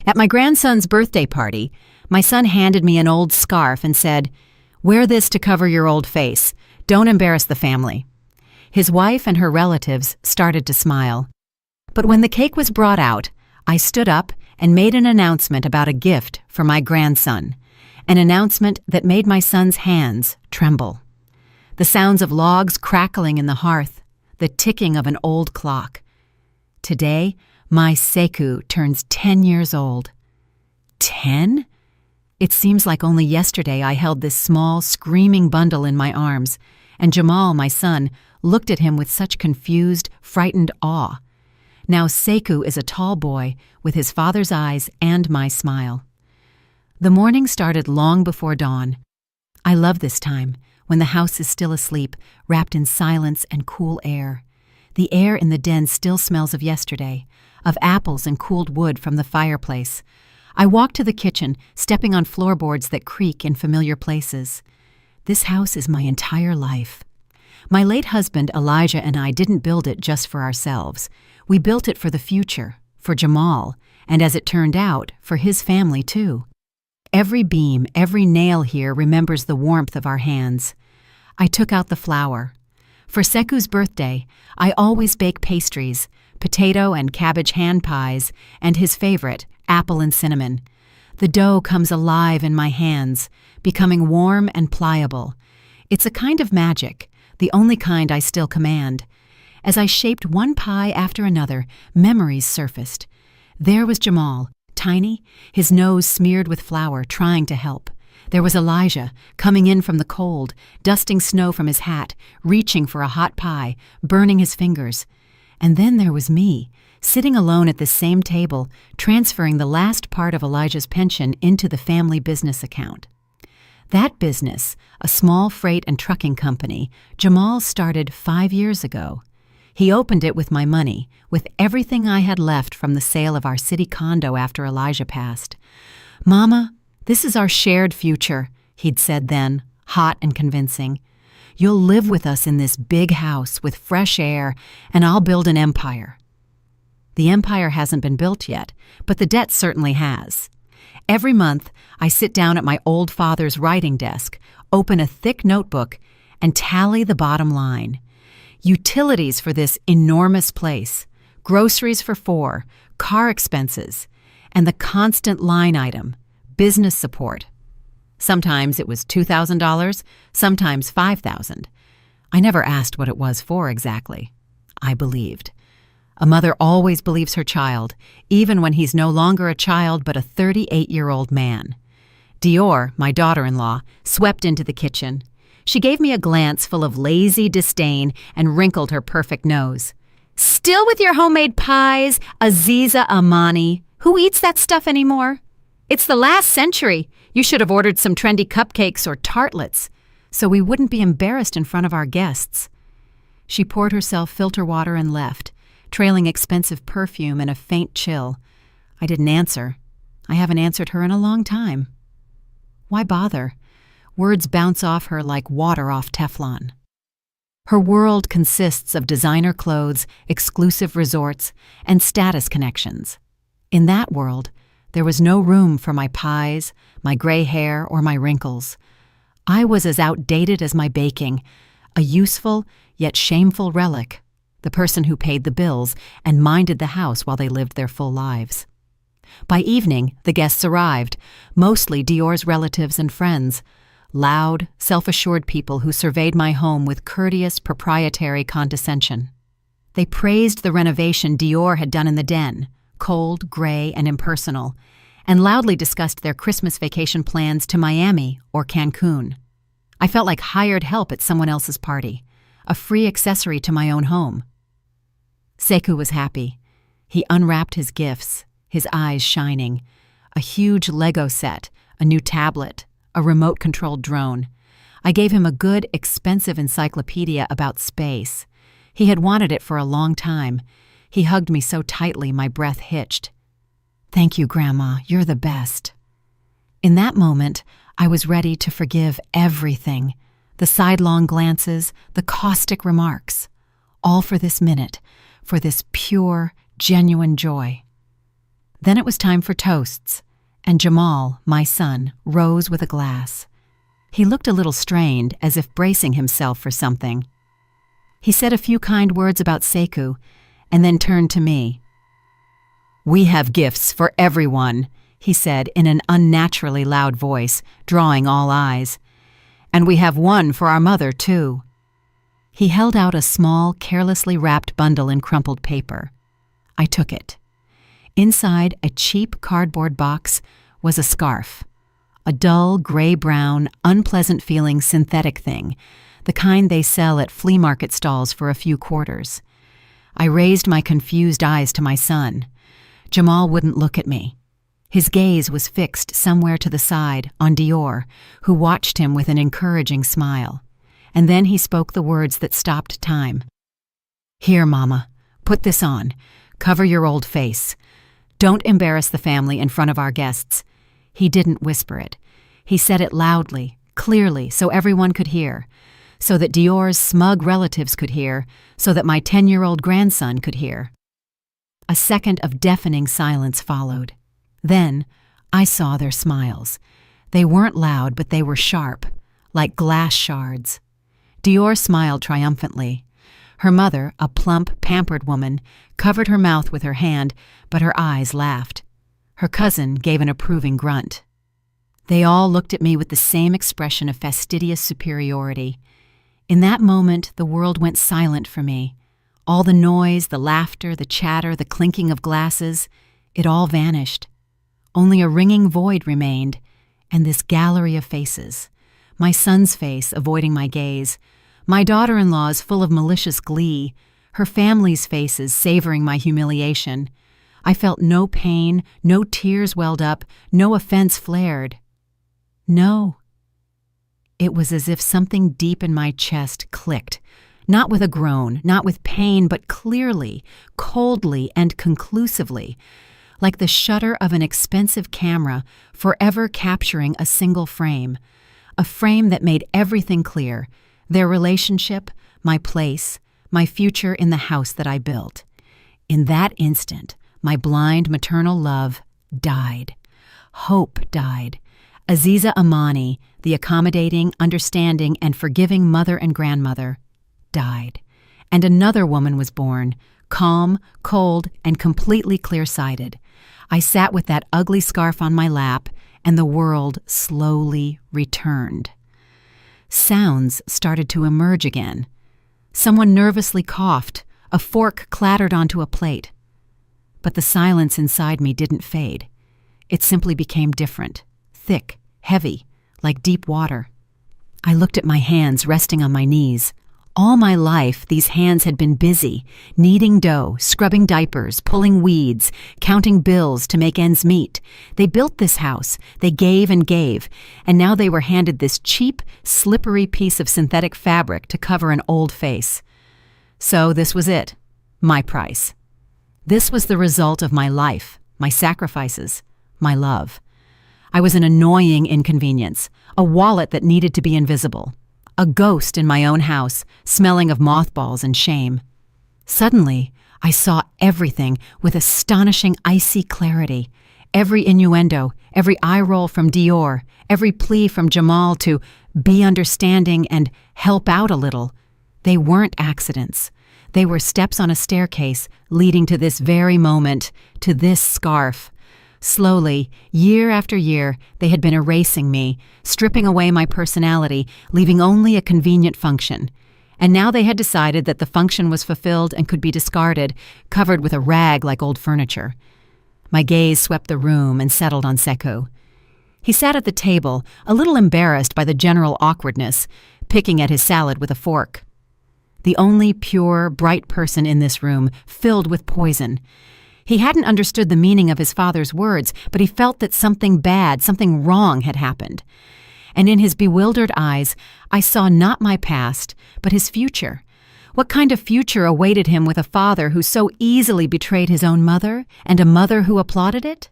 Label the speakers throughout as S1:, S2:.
S1: At my grandson's birthday party, my son handed me an old scarf and said, "Wear this to cover your old face. Don't embarrass the family." His wife and her relatives started to smile. But when the cake was brought out, I stood up and made an announcement about a gift for my grandson, an announcement that made my son's hands tremble. The sounds of logs crackling in the hearth, the ticking of an old clock. Today, my Sekou turns 10 years old. 10? It seems like only yesterday I held this small, screaming bundle in my arms, and Jamal, my son, looked at him with such confused, frightened awe. Now Sekou is a tall boy with his father's eyes and my smile. The morning started long before dawn. I love this time, when the house is still asleep, wrapped in silence and cool air. The air in the den still smells of yesterday, of apples and cooled wood from the fireplace. I walk to the kitchen, stepping on floorboards that creak in familiar places. This house is my entire life. My late husband, Elijah, and I didn't build it just for ourselves. We built it for the future, for Jamal, and as it turned out, for his family too. Every beam, every nail here remembers the warmth of our hands. I took out the flour. For Sekou's birthday, I always bake pastries, potato and cabbage hand pies, and his favorite, apple and cinnamon. The dough comes alive in my hands, becoming warm and pliable. It's a kind of magic, the only kind I still command. As I shaped one pie after another, memories surfaced. There was Jamal, tiny, his nose smeared with flour, trying to help. There was Elijah, coming in from the cold, dusting snow from his hat, reaching for a hot pie, burning his fingers. And then there was me, sitting alone at the same table, transferring the last part of Elijah's pension into the family business account. That business, a small freight and trucking company, Jamal started 5 years ago. He opened it with my money, with everything I had left from the sale of our city condo after Elijah passed. "Mama, this is our shared future," he'd said then, hot and convincing. "You'll live with us in this big house with fresh air, and I'll build an empire." The empire hasn't been built yet, but the debt certainly has. Every month, I sit down at my old father's writing desk, open a thick notebook, and tally the bottom line. Utilities for this enormous place, groceries for 4, car expenses, and the constant line item, business support. Sometimes it was $2,000, sometimes $5,000. I never asked what it was for exactly. I believed. A mother always believes her child, even when he's no longer a child but a 38-year-old man. Dior, my daughter-in-law, swept into the kitchen. She gave me a glance full of lazy disdain and wrinkled her perfect nose. "Still with your homemade pies, Aziza Amani? Who eats that stuff anymore? It's the last century. You should have ordered some trendy cupcakes or tartlets, so we wouldn't be embarrassed in front of our guests." She poured herself filter water and left, trailing expensive perfume and a faint chill. I didn't answer. I haven't answered her in a long time. Why bother? Words bounce off her like water off Teflon. Her world consists of designer clothes, exclusive resorts, and status connections. In that world, there was no room for my pies, my gray hair, or my wrinkles. I was as outdated as my baking, a useful yet shameful relic, the person who paid the bills and minded the house while they lived their full lives. By evening, the guests arrived, mostly Dior's relatives and friends, loud, self-assured people who surveyed my home with courteous, proprietary condescension. They praised the renovation Dior had done in the den, cold, gray, and impersonal, and loudly discussed their Christmas vacation plans to Miami or Cancun. I felt like hired help at someone else's party, a free accessory to my own home. Sekou was happy. He unwrapped his gifts, his eyes shining. A huge Lego set, a new tablet, a remote-controlled drone. I gave him a good, expensive encyclopedia about space. He had wanted it for a long time. He hugged me so tightly my breath hitched. "Thank you, Grandma. You're the best." In that moment, I was ready to forgive everything. The sidelong glances, the caustic remarks. All for this minute, for this pure, genuine joy. Then it was time for toasts, and Jamal, my son, rose with a glass. He looked a little strained, as if bracing himself for something. He said a few kind words about Sekou, and then turned to me. "We have gifts for everyone," he said in an unnaturally loud voice, drawing all eyes. "And we have one for our mother, too." He held out a small, carelessly wrapped bundle in crumpled paper. I took it. Inside a cheap cardboard box was a scarf, a dull, gray-brown, unpleasant-feeling synthetic thing, the kind they sell at flea market stalls for a few quarters. I raised my confused eyes to my son. Jamal wouldn't look at me. His gaze was fixed somewhere to the side, on Dior, who watched him with an encouraging smile. And then he spoke the words that stopped time. "Here, Mama, put this on. Cover your old face. Don't embarrass the family in front of our guests." He didn't whisper it. He said it loudly, clearly, so everyone could hear, so that Dior's smug relatives could hear, so that my 10-year-old grandson could hear. A second of deafening silence followed. Then I saw their smiles. They weren't loud, but they were sharp, like glass shards. Dior smiled triumphantly. Her mother, a plump, pampered woman, covered her mouth with her hand, but her eyes laughed. Her cousin gave an approving grunt. They all looked at me with the same expression of fastidious superiority. In that moment, the world went silent for me. All the noise, the laughter, the chatter, the clinking of glasses, it all vanished. Only a ringing void remained, and this gallery of faces. My son's face avoiding my gaze, my daughter-in-law's full of malicious glee, her family's faces savoring my humiliation. I felt no pain, no tears welled up, no offense flared. No. It was as if something deep in my chest clicked, not with a groan, not with pain, but clearly, coldly, and conclusively, like the shutter of an expensive camera forever capturing a single frame, a frame that made everything clear, their relationship, my place, my future in the house that I built. In that instant, my blind maternal love died. Hope died. Aziza Amani, the accommodating, understanding, and forgiving mother and grandmother, died. And another woman was born, calm, cold, and completely clear-sighted. I sat with that ugly scarf on my lap, and the world slowly returned. Sounds started to emerge again. Someone nervously coughed. A fork clattered onto a plate. But the silence inside me didn't fade. It simply became different, thick, heavy, like deep water. I looked at my hands resting on my knees. All my life, these hands had been busy, kneading dough, scrubbing diapers, pulling weeds, counting bills to make ends meet. They built this house, they gave, and now they were handed this cheap, slippery piece of synthetic fabric to cover an old face. So this was it, my price. This was the result of my life, my sacrifices, my love. I was an annoying inconvenience, a wallet that needed to be invisible. A ghost in my own house, smelling of mothballs and shame. Suddenly, I saw everything with astonishing icy clarity. Every innuendo, every eye roll from Dior, every plea from Jamal to be understanding and help out a little. They weren't accidents. They were steps on a staircase leading to this very moment, to this scarf. Slowly, year after year, they had been erasing me, stripping away my personality, leaving only a convenient function. And now they had decided that the function was fulfilled and could be discarded, covered with a rag like old furniture. My gaze swept the room and settled on Sekou. He sat at the table, a little embarrassed by the general awkwardness, picking at his salad with a fork. The only pure, bright person in this room, filled with poison. He hadn't understood the meaning of his father's words, but he felt that something bad, something wrong had happened. And in his bewildered eyes, I saw not my past, but his future. What kind of future awaited him with a father who so easily betrayed his own mother, and a mother who applauded it?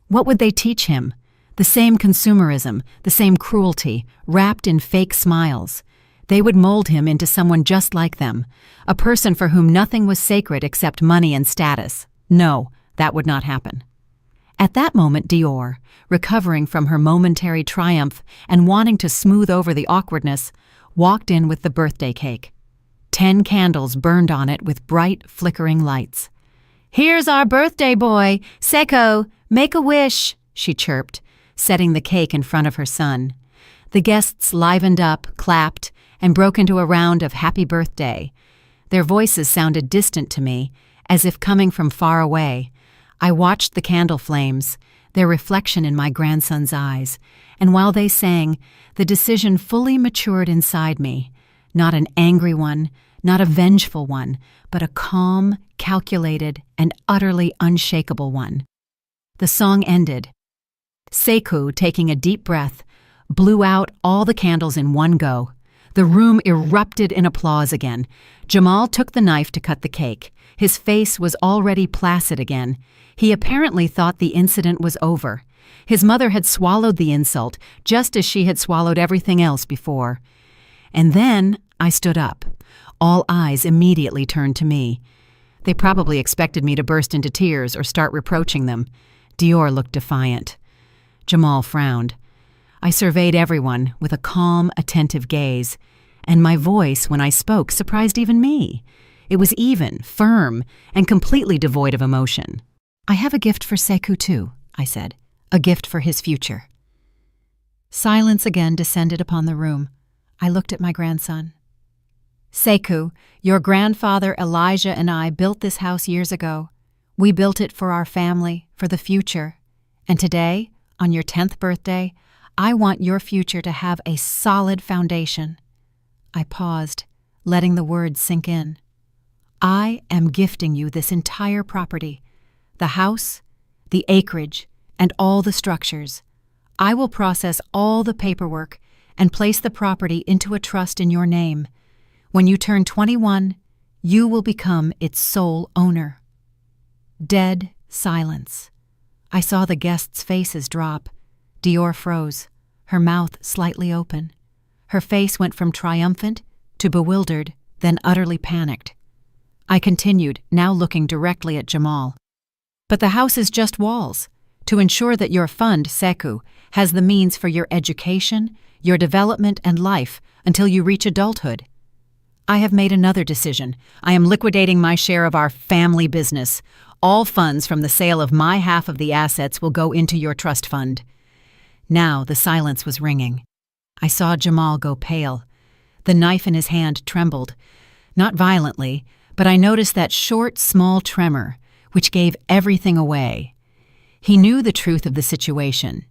S1: What would they teach him? The same consumerism, the same cruelty, wrapped in fake smiles. They would mold him into someone just like them, a person for whom nothing was sacred except money and status. No, that would not happen. At that moment, Dior, recovering from her momentary triumph and wanting to smooth over the awkwardness, walked in with the birthday cake. 10 candles burned on it with bright, flickering lights. "Here's our birthday boy! Seiko, make a wish!" she chirped, setting the cake in front of her son. The guests livened up, clapped, and broke into a round of happy birthday. Their voices sounded distant to me, as if coming from far away. I watched the candle flames, their reflection in my grandson's eyes, and while they sang, the decision fully matured inside me. Not an angry one, not a vengeful one, but a calm, calculated, and utterly unshakable one. The song ended. Sekou, taking a deep breath, blew out all the candles in one go. The room erupted in applause again. Jamal took the knife to cut the cake. His face was already placid again. He apparently thought the incident was over. His mother had swallowed the insult, just as she had swallowed everything else before. And then I stood up. All eyes immediately turned to me. They probably expected me to burst into tears or start reproaching them. Dior looked defiant. Jamal frowned. I surveyed everyone with a calm, attentive gaze, and my voice, when I spoke, surprised even me. It was even, firm, and completely devoid of emotion. "I have a gift for Sekou too," I said. "A gift for his future." Silence again descended upon the room. I looked at my grandson. "Sekou, your grandfather Elijah and I built this house years ago. We built it for our family, for the future. And today, on your 10th birthday, I want your future to have a solid foundation." I paused, letting the words sink in. "I am gifting you this entire property, the house, the acreage, and all the structures. I will process all the paperwork and place the property into a trust in your name. When you turn 21, you will become its sole owner." Dead silence. I saw the guests' faces drop. Dior froze, her mouth slightly open. Her face went from triumphant to bewildered, then utterly panicked. I continued, now looking directly at Jamal. "But the house is just walls. To ensure that your fund, Sekou, has the means for your education, your development, and life until you reach adulthood. I have made another decision. I am liquidating my share of our family business. All funds from the sale of my half of the assets will go into your trust fund." Now the silence was ringing. I saw Jamal go pale. The knife in his hand trembled. Not violently, but I noticed that short, small tremor, which gave everything away. He knew the truth of the situation.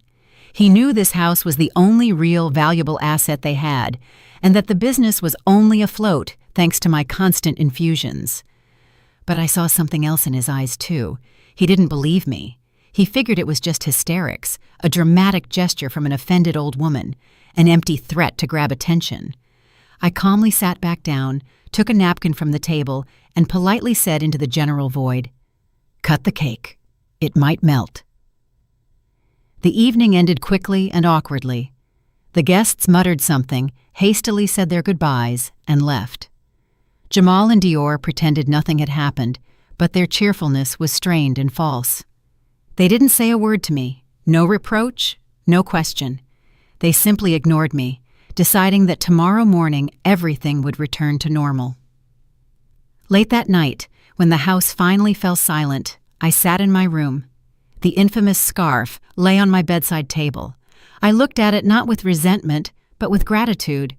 S1: He knew this house was the only real valuable asset they had, and that the business was only afloat thanks to my constant infusions. But I saw something else in his eyes, too. He didn't believe me. He figured it was just hysterics, a dramatic gesture from an offended old woman, an empty threat to grab attention. I calmly sat back down, took a napkin from the table, and politely said into the general void, "Cut the cake. It might melt." The evening ended quickly and awkwardly. The guests muttered something, hastily said their goodbyes, and left. Jamal and Dior pretended nothing had happened, but their cheerfulness was strained and false. They didn't say a word to me, no reproach, no question. They simply ignored me, deciding that tomorrow morning everything would return to normal. Late that night, when the house finally fell silent, I sat in my room. The infamous scarf lay on my bedside table. I looked at it not with resentment, but with gratitude.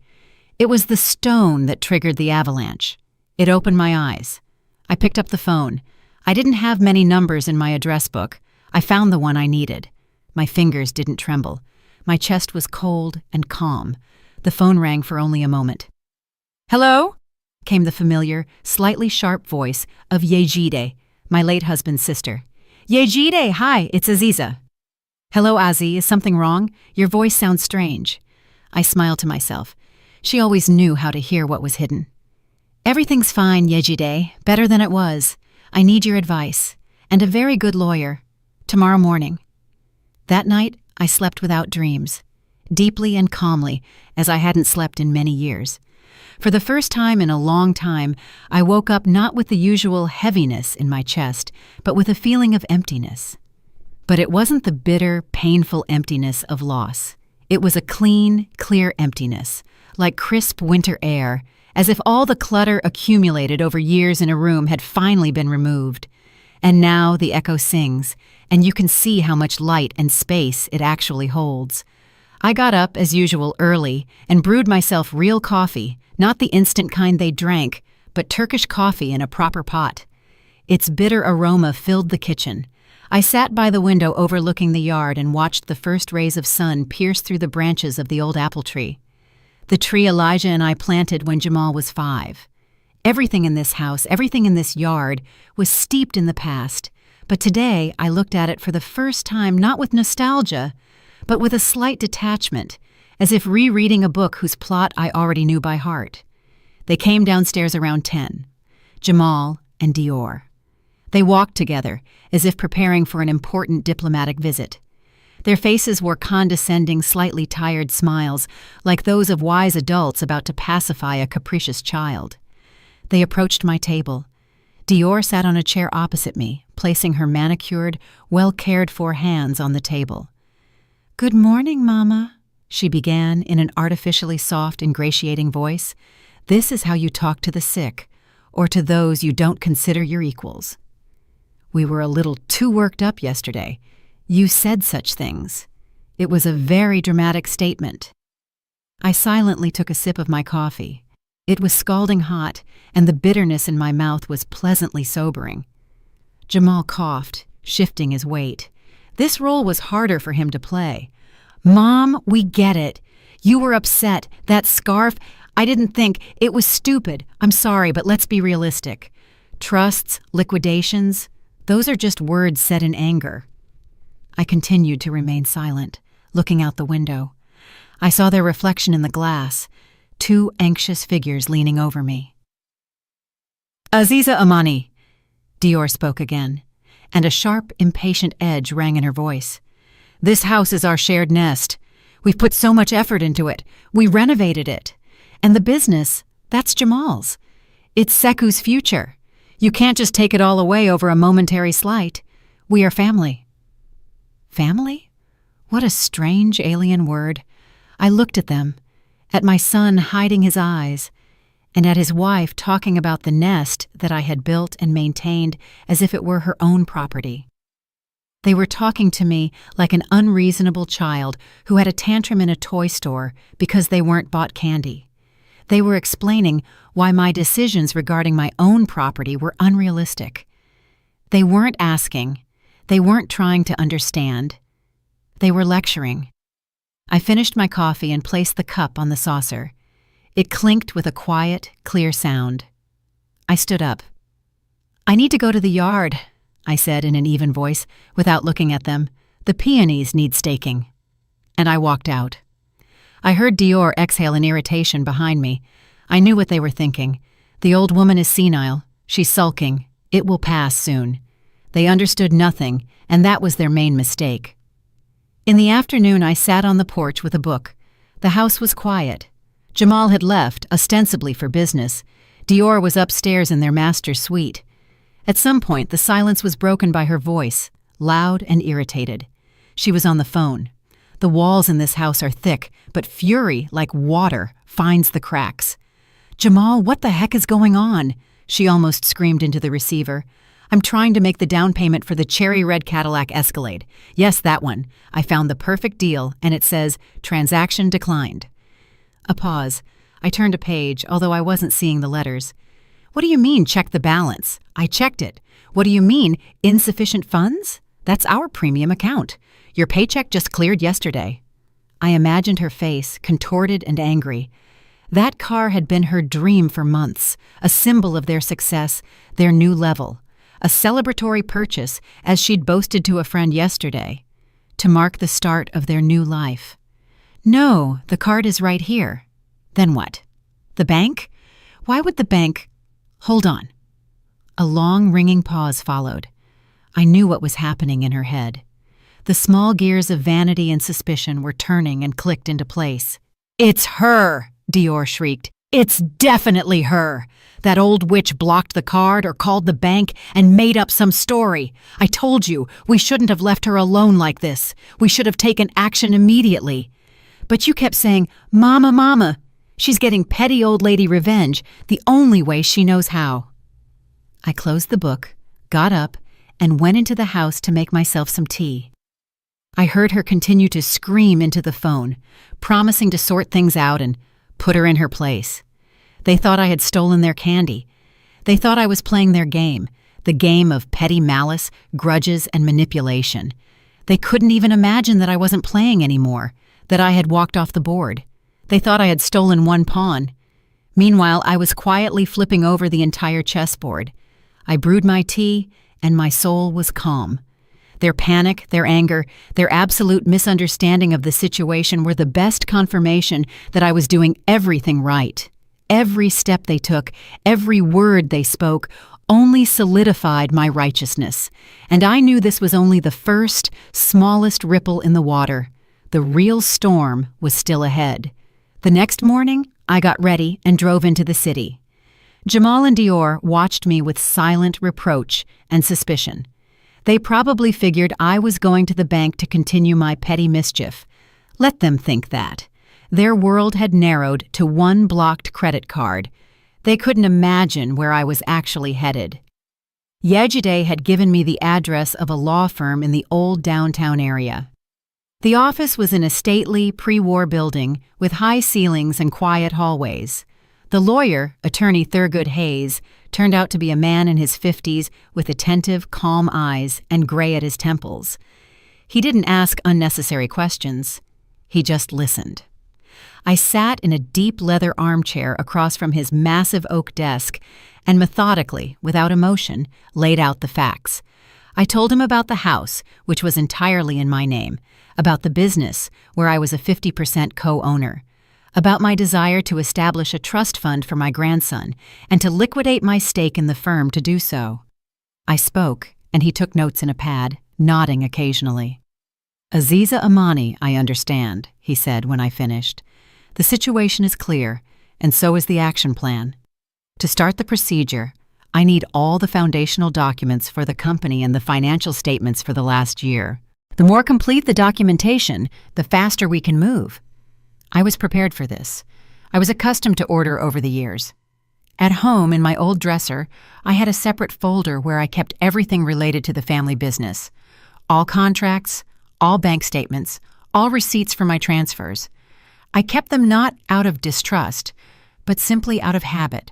S1: It was the stone that triggered the avalanche. It opened my eyes. I picked up the phone. I didn't have many numbers in my address book. I found the one I needed. My fingers didn't tremble. My chest was cold and calm. The phone rang for only a moment. "Hello?" came the familiar, slightly sharp voice of Yejide, my late husband's sister. "Yejide, hi, it's Aziza." "Hello, Azi, is something wrong? Your voice sounds strange." I smiled to myself. She always knew how to hear what was hidden. "Everything's fine, Yejide, better than it was. I need your advice, and a very good lawyer. Tomorrow morning." That night, I slept without dreams, deeply and calmly, as I hadn't slept in many years. For the first time in a long time, I woke up not with the usual heaviness in my chest, but with a feeling of emptiness. But it wasn't the bitter, painful emptiness of loss. It was a clean, clear emptiness, like crisp winter air, as if all the clutter accumulated over years in a room had finally been removed. And now the echo sings, and you can see how much light and space it actually holds. I got up, as usual, early and brewed myself real coffee, not the instant kind they drank, but Turkish coffee in a proper pot. Its bitter aroma filled the kitchen. I sat by the window overlooking the yard and watched the first rays of sun pierce through the branches of the old apple tree. The tree Elijah and I planted when Jamal was 5. Everything in this house, everything in this yard, was steeped in the past, but today I looked at it for the first time not with nostalgia, but with a slight detachment, as if rereading a book whose plot I already knew by heart. They came downstairs around 10, Jamal and Dior. They walked together, as if preparing for an important diplomatic visit. Their faces wore condescending, slightly tired smiles, like those of wise adults about to pacify a capricious child. They approached my table. Dior sat on a chair opposite me, placing her manicured, well-cared-for hands on the table. "Good morning, Mama," she began in an artificially soft, ingratiating voice. "This is how you talk to the sick, or to those you don't consider your equals. We were a little too worked up yesterday. You said such things. It was a very dramatic statement." I silently took a sip of my coffee. It was scalding hot, and the bitterness in my mouth was pleasantly sobering. Jamal coughed, shifting his weight. This role was harder for him to play. "Mom, we get it. You were upset. That scarf, I didn't think. It was stupid. I'm sorry, but let's be realistic. Trusts, liquidations, those are just words said in anger." I continued to remain silent, looking out the window. I saw their reflection in the glass, 2 anxious figures leaning over me. "Aziza Amani," Dior spoke again, and a sharp, impatient edge rang in her voice. "This house is our shared nest. We've put so much effort into it. We renovated it. And the business, that's Jamal's. It's Seku's future. You can't just take it all away over a momentary slight. We are family." Family? What a strange alien word. I looked at them, at my son hiding his eyes, and at his wife talking about the nest that I had built and maintained as if it were her own property. They were talking to me like an unreasonable child who had a tantrum in a toy store because they weren't bought candy. They were explaining why my decisions regarding my own property were unrealistic. They weren't asking. They weren't trying to understand. They were lecturing. I finished my coffee and placed the cup on the saucer. It clinked with a quiet, clear sound. I stood up. "I need to go to the yard," I said in an even voice, without looking at them. "The peonies need staking." And I walked out. I heard Dior exhale in irritation behind me. I knew what they were thinking. The old woman is senile. She's sulking. It will pass soon. They understood nothing, and that was their main mistake. In the afternoon, I sat on the porch with a book. The house was quiet. Jamal had left, ostensibly for business. Dior was upstairs in their master's suite. At some point, the silence was broken by her voice, loud and irritated. She was on the phone. The walls in this house are thick, but fury, like water, finds the cracks. "Jamal, what the heck is going on?" she almost screamed into the receiver. "I'm trying to make the down payment for the cherry red Cadillac Escalade. Yes, that one. I found the perfect deal, and it says, 'Transaction declined.'" A pause. I turned a page, although I wasn't seeing the letters. "What do you mean, check the balance? I checked it. What do you mean, insufficient funds? That's our premium account. Your paycheck just cleared yesterday." I imagined her face, contorted and angry. That car had been her dream for months, a symbol of their success, their new level. A celebratory purchase, as she'd boasted to a friend yesterday, to mark the start of their new life. "No, the card is right here." Then what? The bank? Why would the bank— Hold on. A long, ringing pause followed. I knew what was happening in her head. The small gears of vanity and suspicion were turning and clicked into place. "It's her!" Dior shrieked. It's definitely her. That old witch blocked the card or called the bank and made up some story. I told you, we shouldn't have left her alone like this. We should have taken action immediately. But you kept saying, Mama, Mama. She's getting petty old lady revenge the only way she knows how. I closed the book, got up, and went into the house to make myself some tea. I heard her continue to scream into the phone, promising to sort things out and put her in her place. They thought I had stolen their candy. They thought I was playing their game, the game of petty malice, grudges, and manipulation. They couldn't even imagine that I wasn't playing anymore, that I had walked off the board. They thought I had stolen one pawn. Meanwhile, I was quietly flipping over the entire chessboard. I brewed my tea, and my soul was calm. Their panic, their anger, their absolute misunderstanding of the situation were the best confirmation that I was doing everything right. Every step they took, every word they spoke, only solidified my righteousness. And I knew this was only the first, smallest ripple in the water. The real storm was still ahead. The next morning, I got ready and drove into the city. Jamal and Dior watched me with silent reproach and suspicion. They probably figured I was going to the bank to continue my petty mischief. Let them think that. Their world had narrowed to one blocked credit card. They couldn't imagine where I was actually headed. Yejide had given me the address of a law firm in the old downtown area. The office was in a stately, pre-war building with high ceilings and quiet hallways. The lawyer, attorney Thurgood Hayes, turned out to be a man in his 50s with attentive, calm eyes and gray at his temples. He didn't ask unnecessary questions. He just listened. I sat in a deep leather armchair across from his massive oak desk and methodically, without emotion, laid out the facts. I told him about the house, which was entirely in my name, about the business, where I was a 50% co-owner, about my desire to establish a trust fund for my grandson and to liquidate my stake in the firm to do so. I spoke, and he took notes in a pad, nodding occasionally. Aziza Amani, I understand, he said when I finished. The situation is clear, and so is the action plan. To start the procedure, I need all the foundational documents for the company and the financial statements for the last year. The more complete the documentation, the faster we can move. I was prepared for this. I was accustomed to order over the years. At home, in my old dresser, I had a separate folder where I kept everything related to the family business. All contracts, all bank statements, all receipts for my transfers. I kept them not out of distrust, but simply out of habit,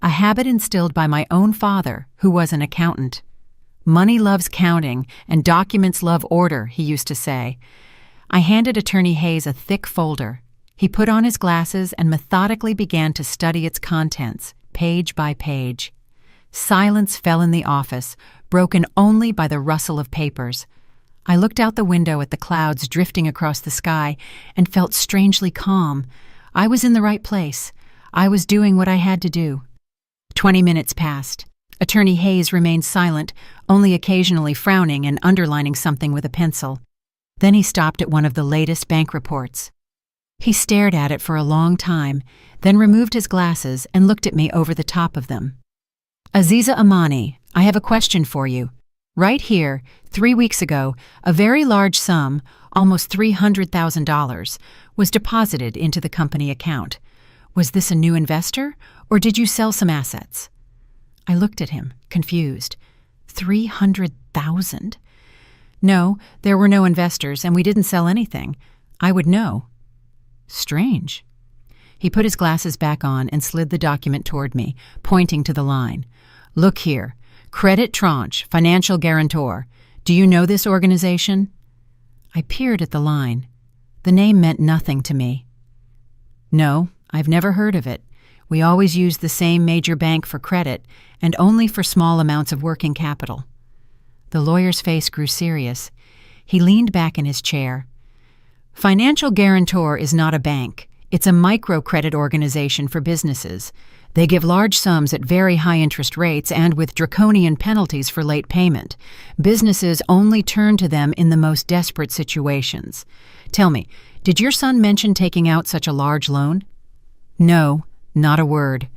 S1: a habit instilled by my own father, who was an accountant. Money loves counting, and documents love order, he used to say. I handed Attorney Hayes a thick folder. He put on his glasses and methodically began to study its contents, page by page. Silence fell in the office, broken only by the rustle of papers. I looked out the window at the clouds drifting across the sky and felt strangely calm. I was in the right place. I was doing what I had to do. 20 minutes passed. Attorney Hayes remained silent, only occasionally frowning and underlining something with a pencil. Then he stopped at one of the latest bank reports. He stared at it for a long time, then removed his glasses and looked at me over the top of them. Aziza Amani, I have a question for you. Right here, 3 weeks ago, a very large sum, almost $300,000, was deposited into the company account. Was this a new investor, or did you sell some assets? I looked at him, confused. $300,000? No, there were no investors, and we didn't sell anything. I would know. Strange. He put his glasses back on and slid the document toward me, pointing to the line. Look here. Credit Tranche, Financial Guarantor. Do you know this organization? I peered at the line. The name meant nothing to me. No, I've never heard of it. We always use the same major bank for credit, and only for small amounts of working capital. The lawyer's face grew serious. He leaned back in his chair. Financial Guarantor is not a bank. It's a microcredit organization for businesses. They give large sums at very high interest rates and with draconian penalties for late payment. Businesses only turn to them in the most desperate situations. Tell me, did your son mention taking out such a large loan? No, Not a word.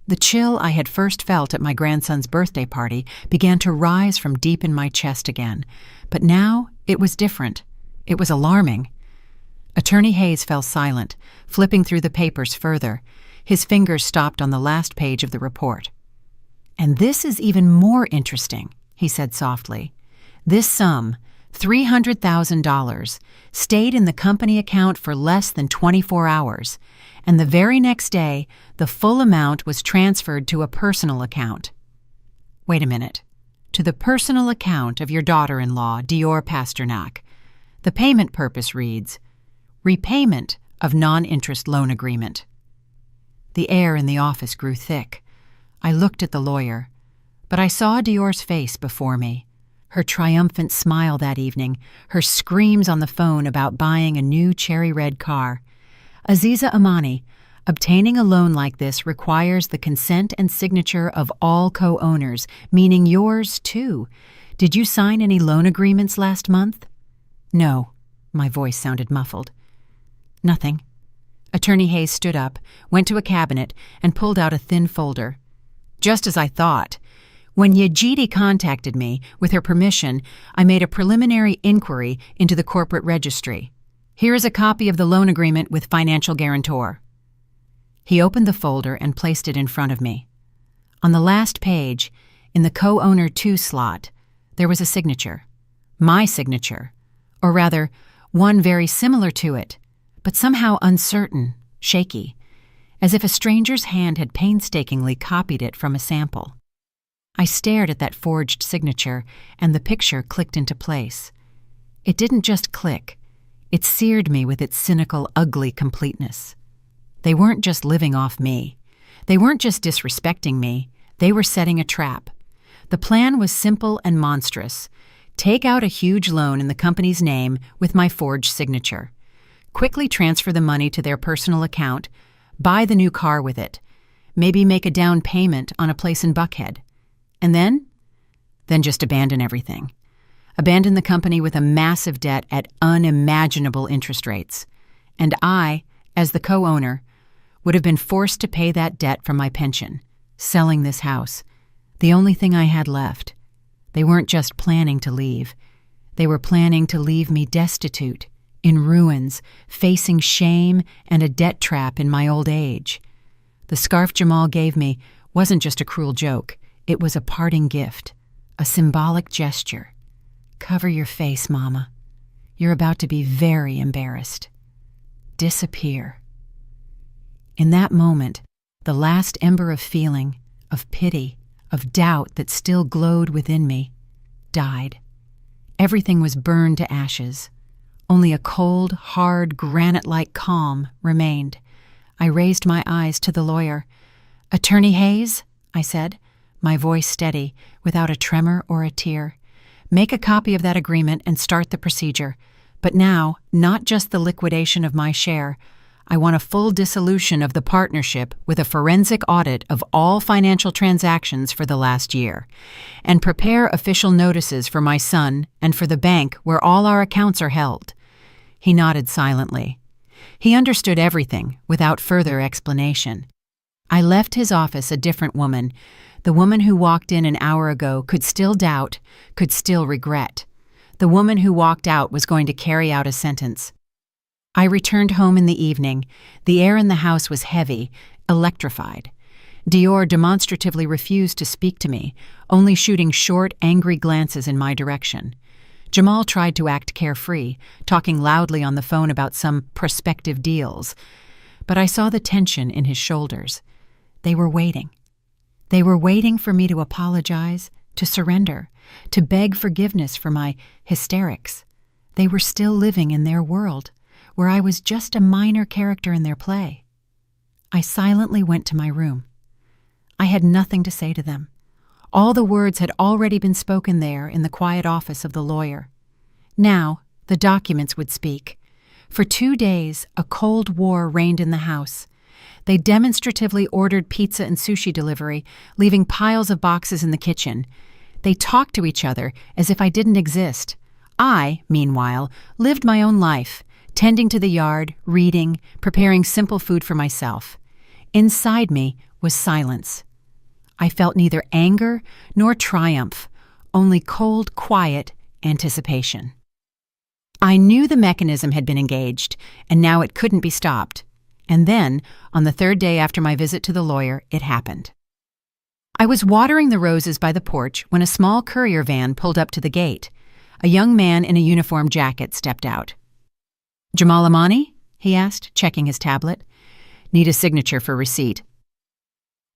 S1: The chill I had first felt at my grandson's birthday party began to rise from deep in my chest again, but now it was different. It was alarming. Attorney Hayes fell silent, flipping through the papers further. His fingers stopped on the last page of the report. "And this is even more interesting," he said softly. "This sum, $300,000, stayed in the company account for less than 24 hours, and the very next day, the full amount was transferred to a personal account." Wait a minute. To the personal account of your daughter-in-law, Dior Pasternak. The payment purpose reads, "Repayment of non-interest loan agreement." The air in the office grew thick. I looked at the lawyer, but I saw Dior's face before me. Her triumphant smile that evening, her screams on the phone about buying a new cherry-red car. Aziza Amani, obtaining a loan like this requires the consent and signature of all co-owners, meaning yours too. Did you sign any loan agreements last month? No. My voice sounded muffled. Nothing. Attorney Hayes stood up, went to a cabinet, and pulled out a thin folder. Just as I thought. When Yejidi contacted me, with her permission, I made a preliminary inquiry into the corporate registry. Here is a copy of the loan agreement with financial guarantor. He opened the folder and placed it in front of me. On the last page, in the co-owner 2 slot, there was a signature. My signature. Or rather, one very similar to it, but somehow uncertain, shaky, as if a stranger's hand had painstakingly copied it from a sample. I stared at that forged signature, and the picture clicked into place. It didn't just click. It seared me with its cynical, ugly completeness. They weren't just living off me. They weren't just disrespecting me. They were setting a trap. The plan was simple and monstrous. Take out a huge loan in the company's name with my forged signature. Quickly transfer the money to their personal account. Buy the new car with it. Maybe make a down payment on a place in Buckhead. And then just abandon everything. Abandon the company with a massive debt at unimaginable interest rates. And I, as the co-owner, would have been forced to pay that debt from my pension, selling this house, the only thing I had left. They weren't just planning to leave. They were planning to leave me destitute, in ruins, facing shame and a debt trap in my old age. The scarf Jamal gave me wasn't just a cruel joke. It was a parting gift, a symbolic gesture. Cover your face, Mama. You're about to be very embarrassed. Disappear. In that moment, the last ember of feeling, of pity, of doubt that still glowed within me, died. Everything was burned to ashes. Only a cold, hard, granite-like calm remained. I raised my eyes to the lawyer. "Attorney Hayes," I said, my voice steady, without a tremor or a tear. "Make a copy of that agreement and start the procedure. But now, not just the liquidation of my share. I want a full dissolution of the partnership with a forensic audit of all financial transactions for the last year. And prepare official notices for my son and for the bank where all our accounts are held." He nodded silently. He understood everything without further explanation. I left his office a different woman. The woman who walked in an hour ago could still doubt, could still regret. The woman who walked out was going to carry out a sentence. I returned home in the evening. The air in the house was heavy, electrified. Dior demonstratively refused to speak to me, only shooting short, angry glances in my direction. Jamal tried to act carefree, talking loudly on the phone about some prospective deals. But I saw the tension in his shoulders. They were waiting. They were waiting for me to apologize, to surrender, to beg forgiveness for my hysterics. They were still living in their world, where I was just a minor character in their play. I silently went to my room. I had nothing to say to them. All the words had already been spoken there in the quiet office of the lawyer. Now, the documents would speak. For 2 days, a cold war reigned in the house. They demonstratively ordered pizza and sushi delivery, leaving piles of boxes in the kitchen. They talked to each other as if I didn't exist. I, meanwhile, lived my own life, tending to the yard, reading, preparing simple food for myself. Inside me was silence. I felt neither anger nor triumph, only cold, quiet anticipation. I knew the mechanism had been engaged, and now it couldn't be stopped. And then, on the third day after my visit to the lawyer, it happened. I was watering the roses by the porch when a small courier van pulled up to the gate. A young man in a uniform jacket stepped out. "Jamal Amani?" he asked, checking his tablet. "Need a signature for receipt."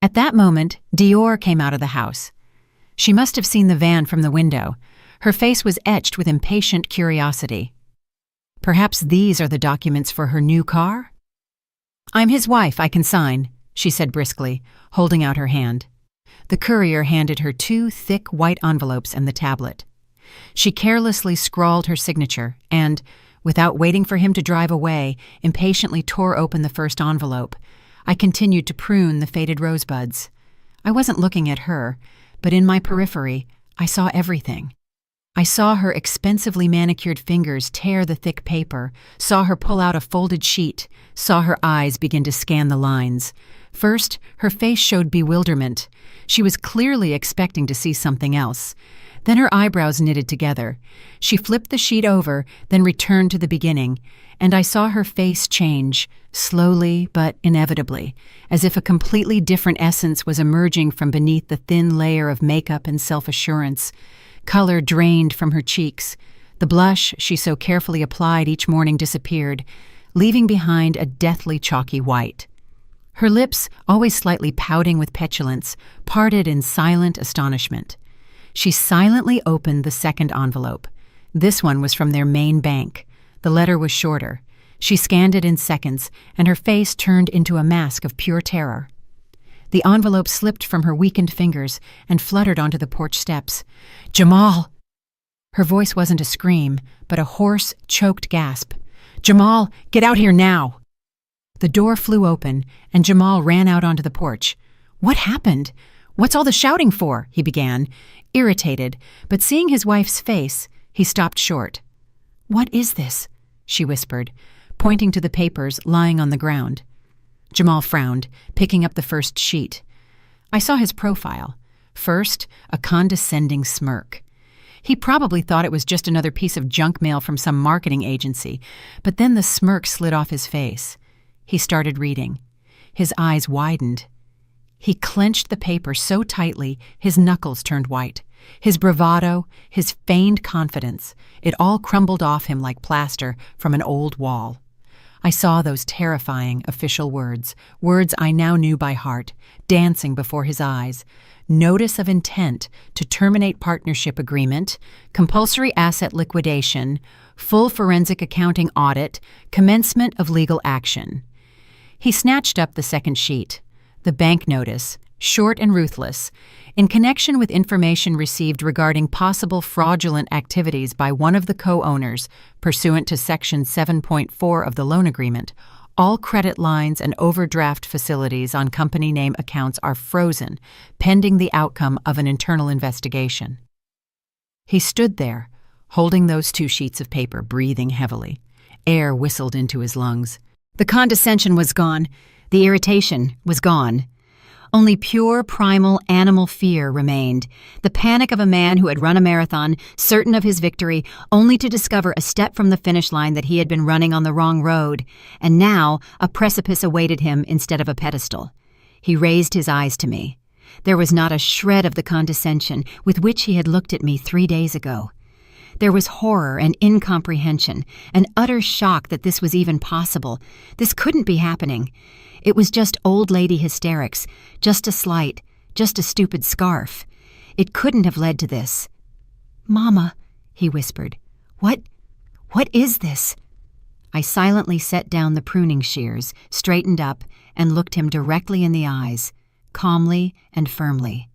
S1: At that moment, Dior came out of the house. She must have seen the van from the window. Her face was etched with impatient curiosity. "Perhaps these are the documents for her new car?" "I'm his wife, I can sign," she said briskly, holding out her hand. The courier handed her 2 thick white envelopes and the tablet. She carelessly scrawled her signature and, without waiting for him to drive away, impatiently tore open the first envelope. I continued to prune the faded rosebuds. I wasn't looking at her, but in my periphery, I saw everything. I saw her expensively manicured fingers tear the thick paper, saw her pull out a folded sheet, saw her eyes begin to scan the lines. First, her face showed bewilderment. She was clearly expecting to see something else. Then her eyebrows knitted together. She flipped the sheet over, then returned to the beginning, and I saw her face change, slowly but inevitably, as if a completely different essence was emerging from beneath the thin layer of makeup and self-assurance. Color drained from her cheeks. The blush she so carefully applied each morning disappeared, leaving behind a deathly chalky white. Her lips, always slightly pouting with petulance, parted in silent astonishment. She silently opened the second envelope. This one was from their main bank. The letter was shorter. She scanned it in seconds, and her face turned into a mask of pure terror. The envelope slipped from her weakened fingers and fluttered onto the porch steps. "Jamal!" Her voice wasn't a scream, but a hoarse, choked gasp. "Jamal, get out here now!" The door flew open, and Jamal ran out onto the porch. "What happened? What's all the shouting for?" he began, irritated, but seeing his wife's face, he stopped short. "What is this?" she whispered, pointing to the papers lying on the ground. Jamal frowned, picking up the first sheet. I saw his profile. First, a condescending smirk. He probably thought it was just another piece of junk mail from some marketing agency, but then the smirk slid off his face. He started reading. His eyes widened. He clenched the paper so tightly his knuckles turned white. His bravado, his feigned confidence, it all crumbled off him like plaster from an old wall. I saw those terrifying official words I now knew by heart, dancing before his eyes. Notice of intent to terminate partnership agreement, compulsory asset liquidation, full forensic accounting audit, commencement of legal action. He snatched up the second sheet. The bank notice, short and ruthless, in connection with information received regarding possible fraudulent activities by one of the co-owners pursuant to Section 7.4 of the loan agreement, all credit lines and overdraft facilities on company name accounts are frozen, pending the outcome of an internal investigation. He stood there, holding those 2 sheets of paper, breathing heavily. Air whistled into his lungs. The condescension was gone. The irritation was gone. Only pure, primal, animal fear remained, the panic of a man who had run a marathon, certain of his victory, only to discover a step from the finish line that he had been running on the wrong road, and now a precipice awaited him instead of a pedestal. He raised his eyes to me. There was not a shred of the condescension with which he had looked at me 3 days ago. There was horror and incomprehension, an utter shock that this was even possible. This couldn't be happening. It was just old lady hysterics, just a slight, just a stupid scarf. It couldn't have led to this. "Mama," he whispered, What is this?" I silently set down the pruning shears, straightened up, and looked him directly in the eyes, calmly and firmly.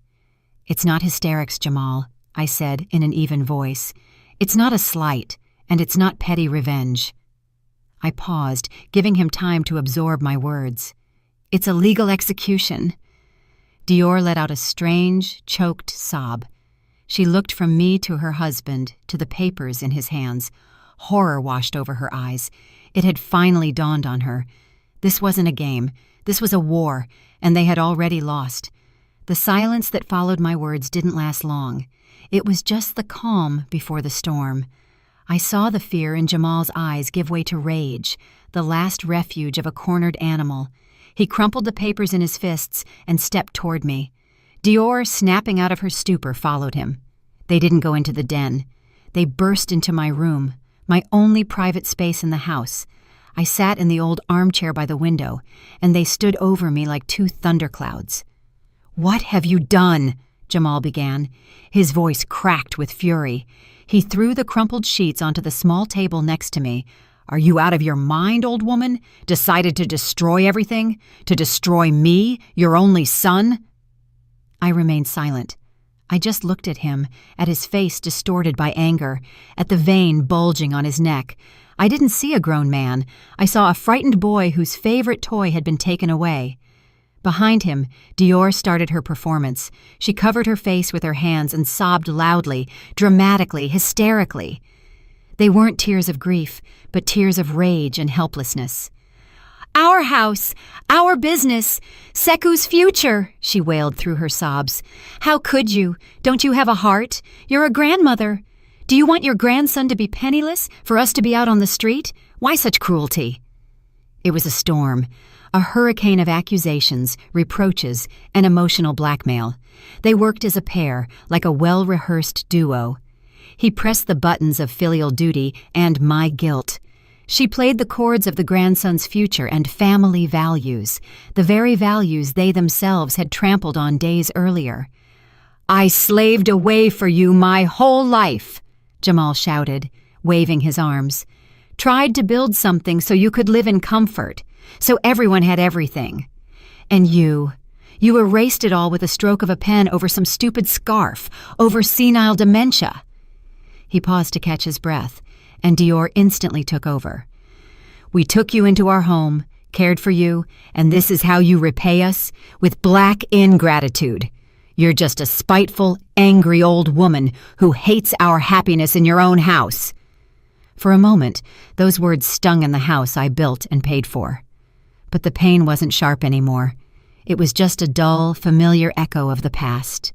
S1: "It's not hysterics, Jamal," I said in an even voice. "It's not a slight, and it's not petty revenge." I paused, giving him time to absorb my words. "It's a legal execution." Dior let out a strange, choked sob. She looked from me to her husband, to the papers in his hands. Horror washed over her eyes. It had finally dawned on her. This wasn't a game. This was a war, and they had already lost. The silence that followed my words didn't last long. It was just the calm before the storm. I saw the fear in Jamal's eyes give way to rage, the last refuge of a cornered animal. He crumpled the papers in his fists and stepped toward me. Dior, snapping out of her stupor, followed him. They didn't go into the den. They burst into my room, my only private space in the house. I sat in the old armchair by the window, and they stood over me like two thunderclouds. "What have you done?" Jamal began. His voice cracked with fury. He threw the crumpled sheets onto the small table next to me. "Are you out of your mind, old woman? Decided to destroy everything? To destroy me, your only son?" I remained silent. I just looked at him, at his face distorted by anger, at the vein bulging on his neck. I didn't see a grown man. I saw a frightened boy whose favorite toy had been taken away. Behind him, Dior started her performance. She covered her face with her hands and sobbed loudly, dramatically, hysterically. They weren't tears of grief, but tears of rage and helplessness. "Our house, our business, Seku's future," she wailed through her sobs. "How could you? Don't you have a heart? You're a grandmother. Do you want your grandson to be penniless, for us to be out on the street? Why such cruelty?" It was a storm, a hurricane of accusations, reproaches, and emotional blackmail. They worked as a pair, like a well-rehearsed duo. He pressed the buttons of filial duty and my guilt. She played the chords of the grandson's future and family values, the very values they themselves had trampled on days earlier. "I slaved away for you my whole life," Jamal shouted, waving his arms. "Tried to build something so you could live in comfort, so everyone had everything. And you erased it all with a stroke of a pen over some stupid scarf, over senile dementia." He paused to catch his breath, and Dior instantly took over. "We took you into our home, cared for you, and this is how you repay us? With black ingratitude. You're just a spiteful, angry old woman who hates our happiness in your own house." For a moment, those words stung in the house I built and paid for. But the pain wasn't sharp anymore. It was just a dull, familiar echo of the past.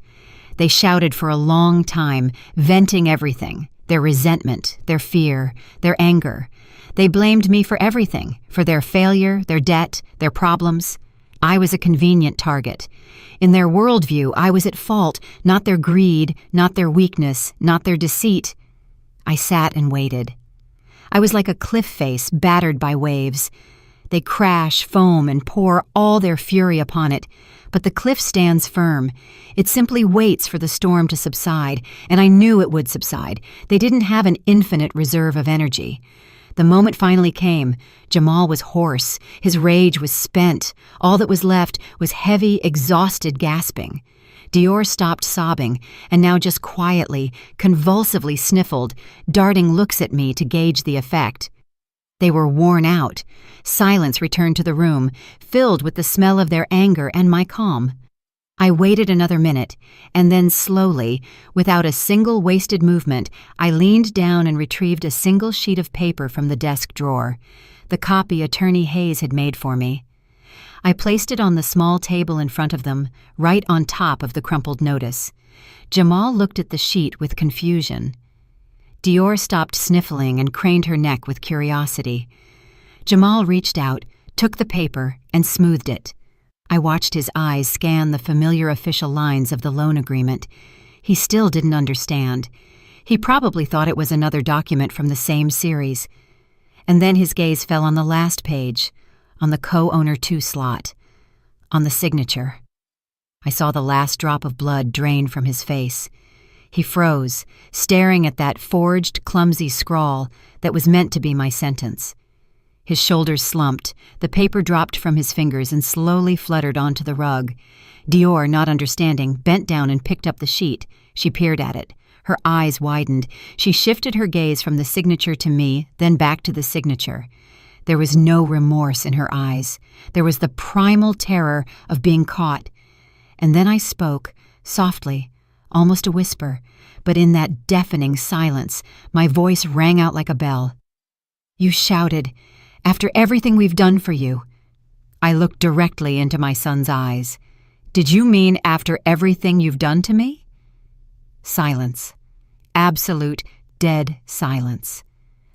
S1: They shouted for a long time, venting everything. Their resentment, their fear, their anger. They blamed me for everything, for their failure, their debt, their problems. I was a convenient target. In their worldview, I was at fault, not their greed, not their weakness, not their deceit. I sat and waited. I was like a cliff face battered by waves. They crash, foam, and pour all their fury upon it, but the cliff stands firm. It simply waits for the storm to subside, and I knew it would subside. They didn't have an infinite reserve of energy. The moment finally came. Jamal was hoarse. His rage was spent. All that was left was heavy, exhausted gasping. Dior stopped sobbing, and now just quietly, convulsively sniffled, darting looks at me to gauge the effect. They were worn out. Silence returned to the room, filled with the smell of their anger and my calm. I waited another minute, and then slowly, without a single wasted movement, I leaned down and retrieved a single sheet of paper from the desk drawer, the copy Attorney Hayes had made for me. I placed it on the small table in front of them, right on top of the crumpled notice. Jamal looked at the sheet with confusion. Dior stopped sniffling and craned her neck with curiosity. Jamal reached out, took the paper, and smoothed it. I watched his eyes scan the familiar official lines of the loan agreement. He still didn't understand. He probably thought it was another document from the same series. And then his gaze fell on the last page, on the co-owner 2 slot, on the signature. I saw the last drop of blood drain from his face. He froze, staring at that forged, clumsy scrawl that was meant to be my sentence. His shoulders slumped, the paper dropped from his fingers and slowly fluttered onto the rug. Dior, not understanding, bent down and picked up the sheet. She peered at it. Her eyes widened. She shifted her gaze from the signature to me, then back to the signature. There was no remorse in her eyes. There was the primal terror of being caught. And then I spoke, softly, almost a whisper, but in that deafening silence, my voice rang out like a bell. "You shouted, 'After everything we've done for you, I looked directly into my son's eyes. "Did you mean after everything you've done to me?" Silence. Absolute, dead silence.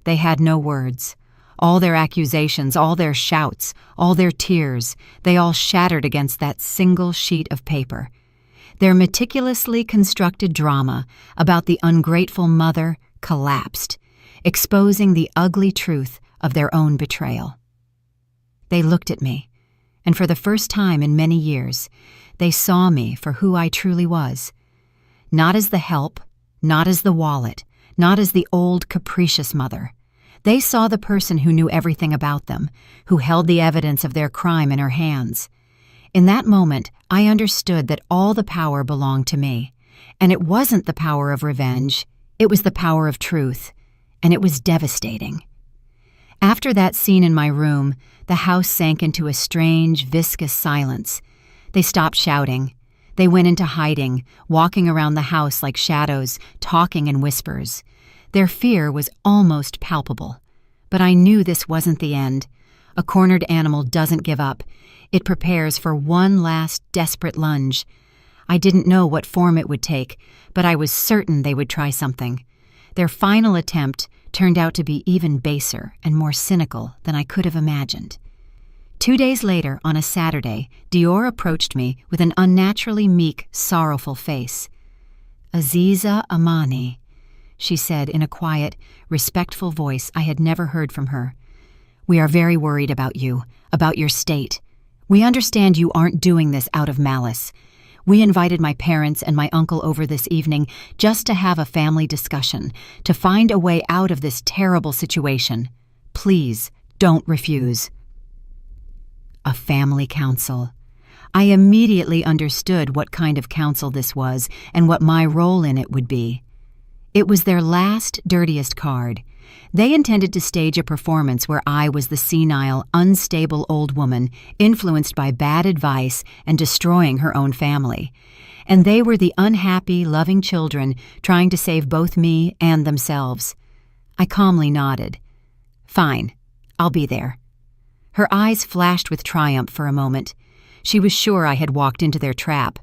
S1: They had no words. All their accusations, all their shouts, all their tears, they all shattered against that single sheet of paper. Their meticulously constructed drama about the ungrateful mother collapsed, exposing the ugly truth of their own betrayal. They looked at me, and for the first time in many years, they saw me for who I truly was. Not as the help, not as the wallet, not as the old capricious mother. They saw the person who knew everything about them, who held the evidence of their crime in her hands. In that moment, I understood that all the power belonged to me, and it wasn't the power of revenge, it was the power of truth, and it was devastating. After that scene in my room, the house sank into a strange, viscous silence. They stopped shouting. They went into hiding, walking around the house like shadows, talking in whispers. Their fear was almost palpable. But I knew this wasn't the end. A cornered animal doesn't give up. It prepares for one last desperate lunge. I didn't know what form it would take, but I was certain they would try something. Their final attempt turned out to be even baser and more cynical than I could have imagined. 2 days later, on a Saturday, Dior approached me with an unnaturally meek, sorrowful face. "Aziza Amani," she said in a quiet, respectful voice I had never heard from her. "We are very worried about you, about your state. We understand you aren't doing this out of malice. We invited my parents and my uncle over this evening just to have a family discussion, to find a way out of this terrible situation. Please, don't refuse." A family council. I immediately understood what kind of council this was and what my role in it would be. It was their last, dirtiest card. They intended to stage a performance where I was the senile, unstable old woman influenced by bad advice and destroying her own family. And they were the unhappy, loving children trying to save both me and themselves. I calmly nodded. "Fine, I'll be there." Her eyes flashed with triumph for a moment. She was sure I had walked into their trap.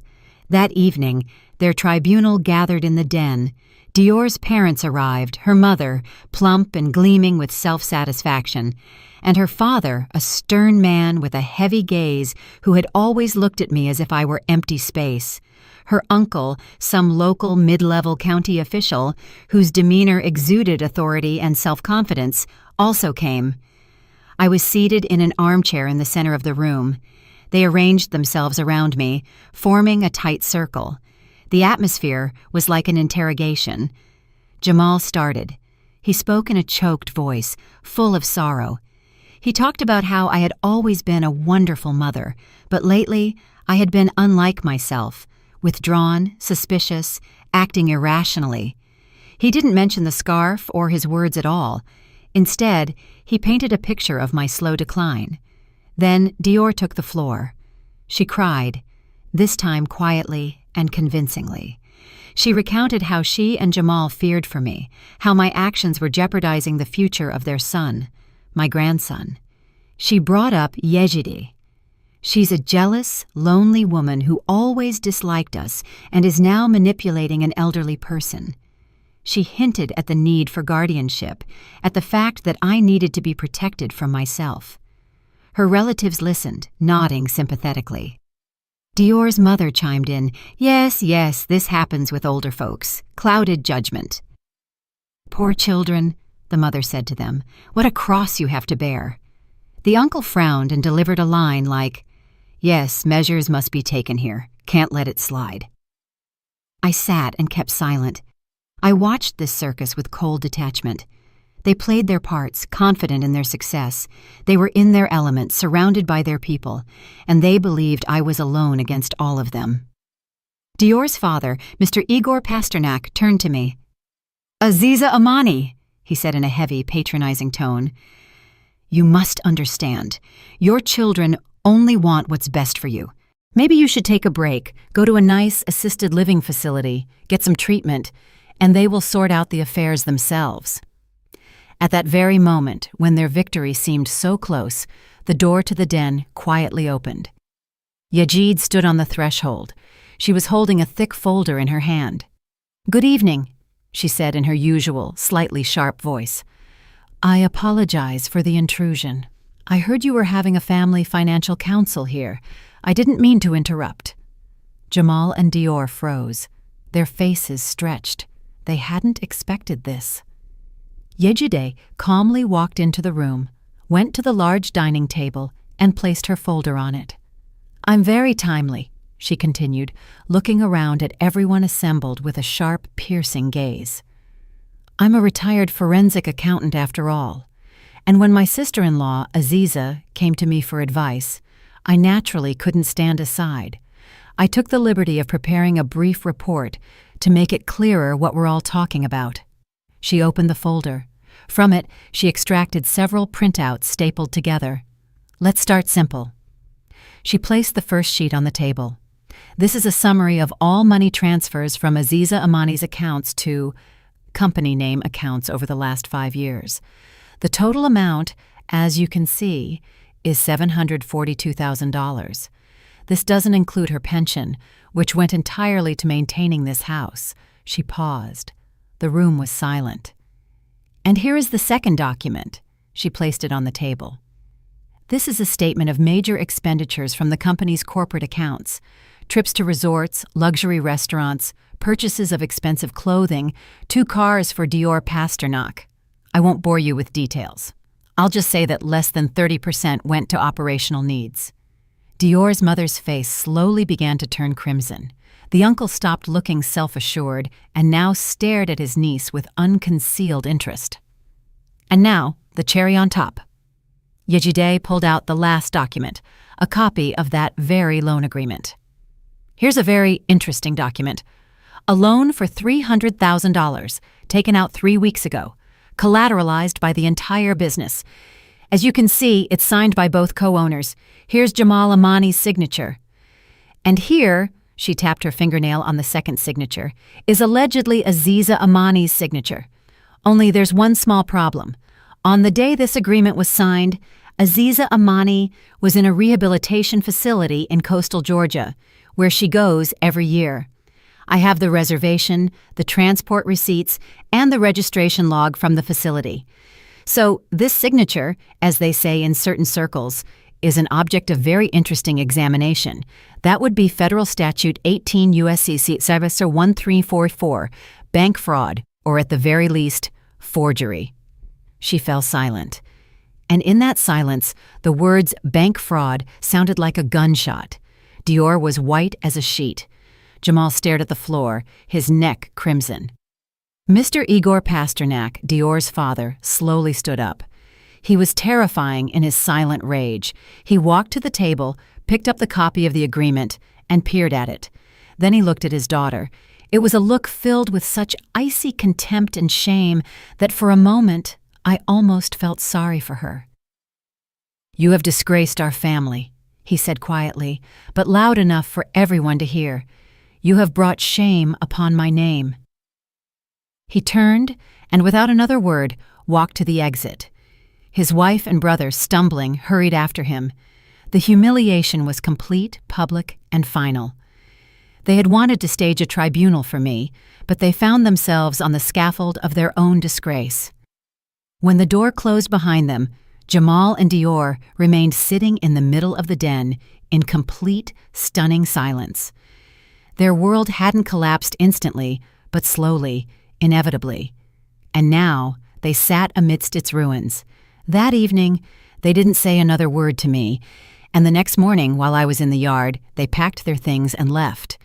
S1: That evening, their tribunal gathered in the den. Dior's parents arrived, her mother, plump and gleaming with self-satisfaction, and her father, a stern man with a heavy gaze who had always looked at me as if I were empty space. Her uncle, some local mid-level county official, whose demeanor exuded authority and self-confidence, also came. I was seated in an armchair in the center of the room. They arranged themselves around me, forming a tight circle. The atmosphere was like an interrogation. Jamal started. He spoke in a choked voice, full of sorrow. He talked about how I had always been a wonderful mother, but lately I had been unlike myself, withdrawn, suspicious, acting irrationally. He didn't mention the scarf or his words at all. Instead, he painted a picture of my slow decline. Then Dior took the floor. She cried, this time quietly and convincingly. She recounted how she and Jamal feared for me, how my actions were jeopardizing the future of their son, my grandson. She brought up Yejide. She's a jealous, lonely woman who always disliked us and is now manipulating an elderly person. She hinted at the need for guardianship, at the fact that I needed to be protected from myself. Her relatives listened, nodding sympathetically. Dior's mother chimed in, yes, this happens with older folks. Clouded judgment. Poor children, the mother said to them. What a cross you have to bear. The uncle frowned and delivered a line like, yes, measures must be taken here. Can't let it slide. I sat and kept silent. I watched this circus with cold detachment. They played their parts, confident in their success. They were in their element, surrounded by their people, and they believed I was alone against all of them. Dior's father, Mr. Igor Pasternak, turned to me. Aziza Amani, he said in a heavy, patronizing tone. You must understand. Your children only want what's best for you. Maybe you should take a break, go to a nice assisted living facility, get some treatment, and they will sort out the affairs themselves. At that very moment, when their victory seemed so close, the door to the den quietly opened. Yejide stood on the threshold. She was holding a thick folder in her hand. "Good evening," she said in her usual, slightly sharp voice. "I apologize for the intrusion. I heard you were having a family financial council here. I didn't mean to interrupt." Jamal and Dior froze. Their faces stretched. They hadn't expected this. Yejide calmly walked into the room, went to the large dining table, and placed her folder on it. "I'm very timely," she continued, looking around at everyone assembled with a sharp, piercing gaze. "I'm a retired forensic accountant after all, and when my sister-in-law, Aziza, came to me for advice, I naturally couldn't stand aside. I took the liberty of preparing a brief report to make it clearer what we're all talking about." She opened the folder. From it, she extracted several printouts stapled together. "Let's start simple." She placed the first sheet on the table. "This is a summary of all money transfers from Aziza Amani's accounts to company name accounts over the last 5 years. The total amount, as you can see, is $742,000. This doesn't include her pension, which went entirely to maintaining this house." She paused. The room was silent. "And here is the second document." She placed it on the table. "This is a statement of major expenditures from the company's corporate accounts. Trips to resorts, luxury restaurants, purchases of expensive clothing, 2 cars for Dior Pasternak. I won't bore you with details. I'll just say that less than 30% went to operational needs." Dior's mother's face slowly began to turn crimson. The uncle stopped looking self-assured and now stared at his niece with unconcealed interest. "And now, the cherry on top." Yejide pulled out the last document, a copy of that very loan agreement. "Here's a very interesting document. A loan for $300,000, taken out 3 weeks ago, collateralized by the entire business. As you can see, it's signed by both co-owners. Here's Jamal Amani's signature. And here," she tapped her fingernail on the second signature, "is allegedly Aziza Amani's signature. Only there's one small problem. On the day this agreement was signed, Aziza Amani was in a rehabilitation facility in coastal Georgia, where she goes every year. I have the reservation, the transport receipts, and the registration log from the facility. So this signature, as they say in certain circles, is an object of very interesting examination. That would be Federal Statute 18 U.S.C. 1344, bank fraud, or at the very least, forgery." She fell silent. And in that silence, the words bank fraud sounded like a gunshot. Dior was white as a sheet. Jamal stared at the floor, his neck crimson. Mr. Igor Pasternak, Dior's father, slowly stood up. He was terrifying in his silent rage. He walked to the table, picked up the copy of the agreement, and peered at it. Then he looked at his daughter. It was a look filled with such icy contempt and shame that for a moment I almost felt sorry for her. "You have disgraced our family," he said quietly, but loud enough for everyone to hear. "You have brought shame upon my name." He turned and, without another word, walked to the exit. His wife and brother, stumbling, hurried after him. The humiliation was complete, public, and final. They had wanted to stage a tribunal for me, but they found themselves on the scaffold of their own disgrace. When the door closed behind them, Jamal and Dior remained sitting in the middle of the den in complete, stunning silence. Their world hadn't collapsed instantly, but slowly, inevitably. And now they sat amidst its ruins. That evening, they didn't say another word to me, and the next morning, while I was in the yard, they packed their things and left,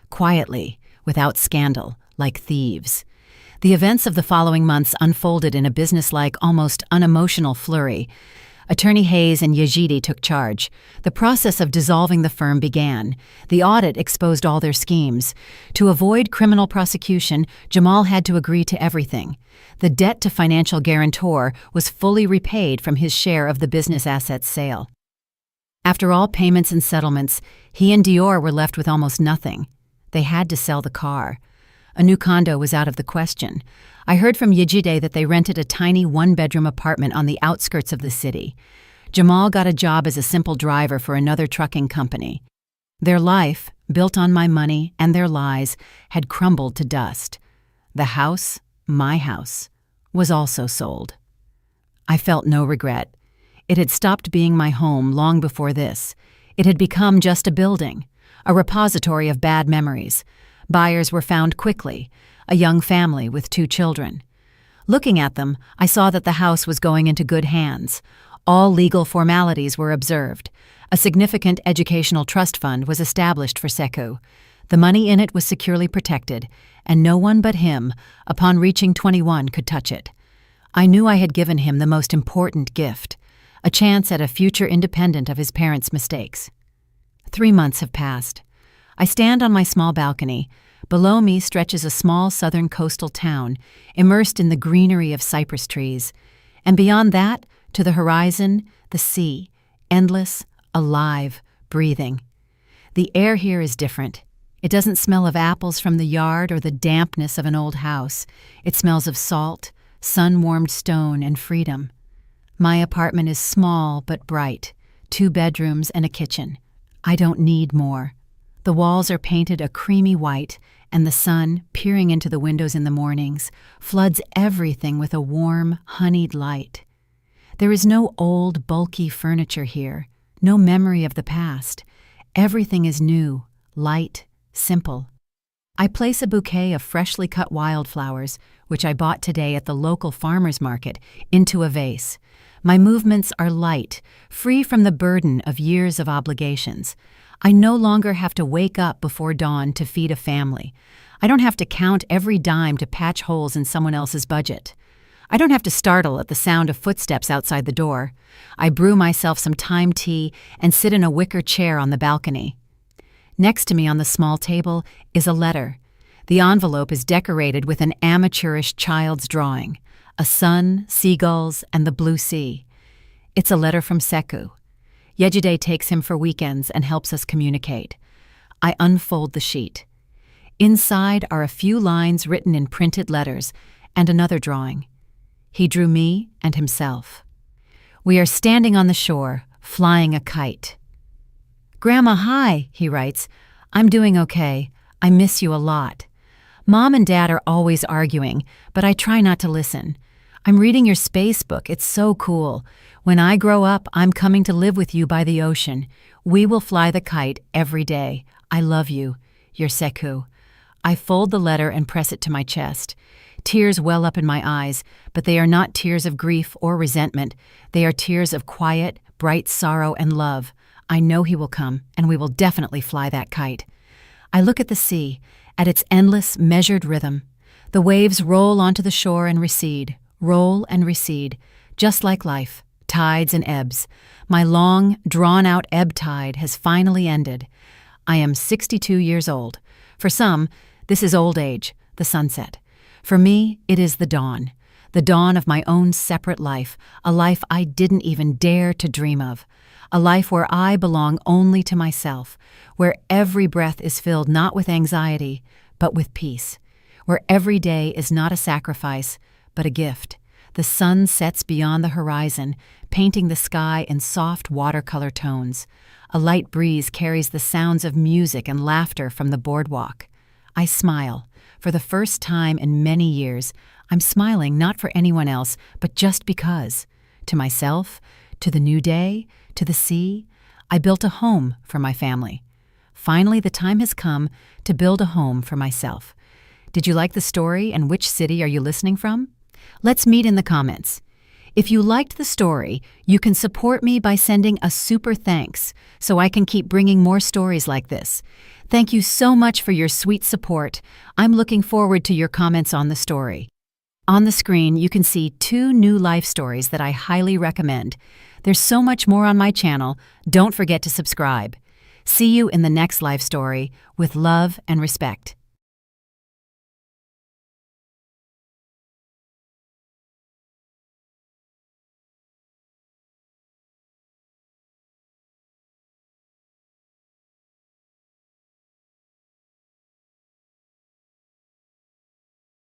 S1: quietly, without scandal, like thieves. The events of the following months unfolded in a businesslike, almost unemotional flurry. Attorney Hayes and Yejide took charge. The process of dissolving the firm began. The audit exposed all their schemes. To avoid criminal prosecution, Jamal had to agree to everything. The debt to financial guarantor was fully repaid from his share of the business assets sale. After all payments and settlements, he and Dior were left with almost nothing. They had to sell the car. A new condo was out of the question. I heard from Yejide that they rented a tiny one-bedroom apartment on the outskirts of the city. Jamal got a job as a simple driver for another trucking company. Their life, built on my money and their lies, had crumbled to dust. The house, my house, was also sold. I felt no regret. It had stopped being my home long before this. It had become just a building, a repository of bad memories. Buyers were found quickly, a young family with 2 children. Looking at them, I saw that the house was going into good hands. All legal formalities were observed. A significant educational trust fund was established for Sekou. The money in it was securely protected, and no one but him, upon reaching 21, could touch it. I knew I had given him the most important gift, a chance at a future independent of his parents' mistakes. 3 months have passed. I stand on my small balcony. Below me stretches a small southern coastal town, immersed in the greenery of cypress trees. And beyond that, to the horizon, the sea, endless, alive, breathing. The air here is different. It doesn't smell of apples from the yard or the dampness of an old house. It smells of salt, sun-warmed stone, and freedom. My apartment is small but bright, 2 bedrooms and a kitchen. I don't need more. The walls are painted a creamy white, and the sun, peering into the windows in the mornings, floods everything with a warm, honeyed light. There is no old, bulky furniture here, no memory of the past. Everything is new, light, simple. I place a bouquet of freshly cut wildflowers, which I bought today at the local farmer's market, into a vase. My movements are light, free from the burden of years of obligations. I no longer have to wake up before dawn to feed a family. I don't have to count every dime to patch holes in someone else's budget. I don't have to startle at the sound of footsteps outside the door. I brew myself some thyme tea and sit in a wicker chair on the balcony. Next to me on the small table is a letter. The envelope is decorated with an amateurish child's drawing, a sun, seagulls, and the blue sea. It's a letter from Sekou. Yejide takes him for weekends and helps us communicate. I unfold the sheet. Inside are a few lines written in printed letters and another drawing. He drew me and himself. We are standing on the shore, flying a kite. "Grandma, hi," he writes. "I'm doing okay. I miss you a lot. Mom and Dad are always arguing, but I try not to listen. I'm reading your space book. It's so cool. When I grow up, I'm coming to live with you by the ocean. We will fly the kite every day. I love you. Your Sekou." I fold the letter and press it to my chest. Tears well up in my eyes, but they are not tears of grief or resentment. They are tears of quiet, bright sorrow and love. I know he will come, and we will definitely fly that kite. I look at the sea, at its endless, measured rhythm. The waves roll onto the shore and recede, roll and recede, just like life, tides and ebbs. My long, drawn-out ebb tide has finally ended. I am 62 years old. For some, this is old age, the sunset. For me, it is the dawn of my own separate life, a life I didn't even dare to dream of, a life where I belong only to myself, where every breath is filled not with anxiety, but with peace, where every day is not a sacrifice, but a gift. The sun sets beyond the horizon, painting the sky in soft watercolor tones. A light breeze carries the sounds of music and laughter from the boardwalk. I smile. For the first time in many years, I'm smiling not for anyone else, but just because. To myself, to the new day, to the sea. I built a home for my family. Finally, the time has come to build a home for myself. Did you like the story, and which city are you listening from? Let's meet in the comments. If you liked the story, you can support me by sending a super thanks so I can keep bringing more stories like this. Thank you so much for your sweet support. I'm looking forward to your comments on the story. On the screen, you can see 2 new life stories that I highly recommend. There's so much more on my channel. Don't forget to subscribe. See you in the next life story with love and respect.